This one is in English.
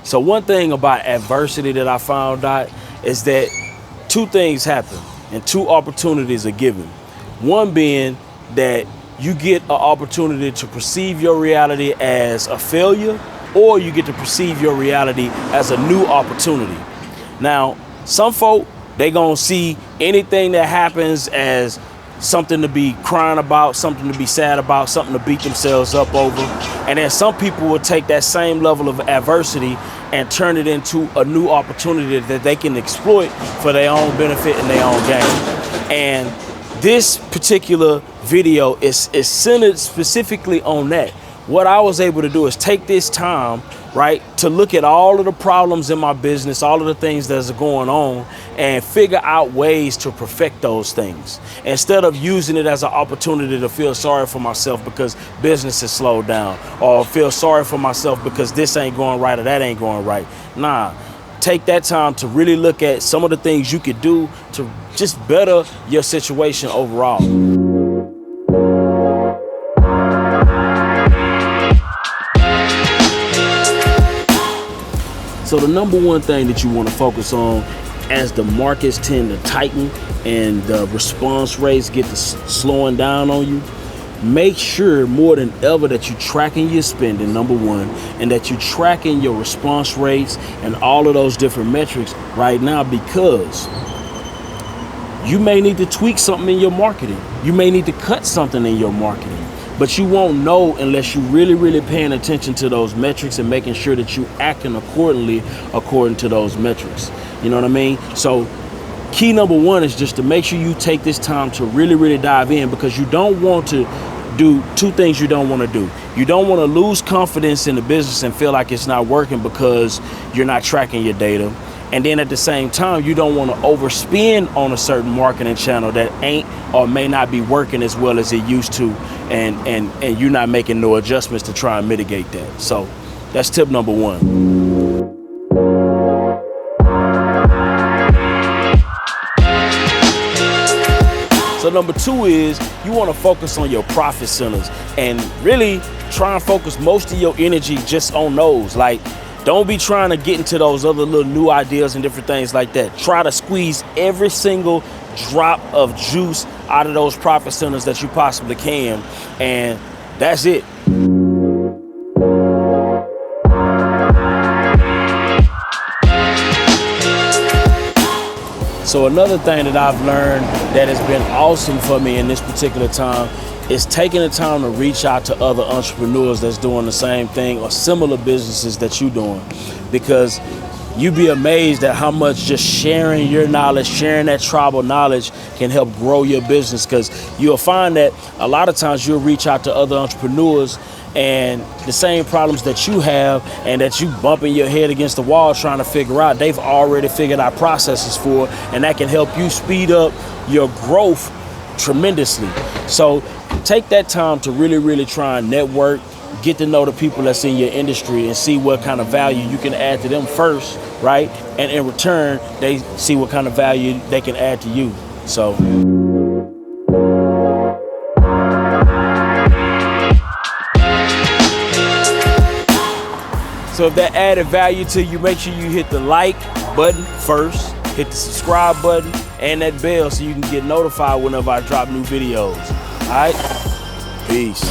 So one thing about adversity that I found out is that two things happen and two opportunities are given. One being that you get an opportunity to perceive your reality as a failure, or you get to perceive your reality as a new opportunity. Now, some folk, they gonna see anything that happens as something to be crying about, something to be sad about, something to beat themselves up over. And then some people will take that same level of adversity and turn it into a new opportunity that they can exploit for their own benefit and their own gain. And this particular video is centered specifically on that. What I was able to do is take this time, right, to look at all of the problems in my business, all of the things that's going on, and figure out ways to perfect those things. Instead of using it as an opportunity to feel sorry for myself because business has slowed down, or feel sorry for myself because this ain't going right or that ain't going right. Nah, take that time to really look at some of the things you could do to just better your situation overall. So the number one thing that you want to focus on as the markets tend to tighten and the response rates get to slowing down on you, make sure more than ever that you're tracking your spending, number one, and that you're tracking your response rates and all of those different metrics right now, because you may need to tweak something in your marketing. You may need to cut something in your marketing. But you won't know unless you really paying attention to those metrics and making sure that you acting accordingly according to those metrics. You know what I mean? So key number one is just to make sure you take this time to really dive in, because you don't want to do two things you don't want to do. You don't want to lose confidence in the business and feel like it's not working because you're not tracking your data. And then at the same time, you don't want to overspend on a certain marketing channel that ain't or may not be working as well as it used to, and you're not making no adjustments to try and mitigate that. So that's tip number one. So number two is you want to focus on your profit centers and really try and focus most of your energy just on those. Like, don't be trying to get into those other little new ideas and different things like that. Try to squeeze every single drop of juice out of those profit centers that you possibly can, and that's it. So another thing that I've learned that has been awesome for me in this particular time is taking the time to reach out to other entrepreneurs that's doing the same thing or similar businesses that you're doing, because you'd be amazed at how much just sharing your knowledge, sharing that tribal knowledge can help grow your business. Because you'll find that a lot of times you'll reach out to other entrepreneurs and the same problems that you have and that you bumping your head against the wall trying to figure out, they've already figured out processes for, and that can help you speed up your growth tremendously. So take that time to really try and network, get to know the people that's in your industry and see what kind of value you can add to them first, right? And in return, they see what kind of value they can add to you. So if that added value to you, make sure you hit the like button first, hit the subscribe button and that bell so you can get notified whenever I drop new videos. All right, peace.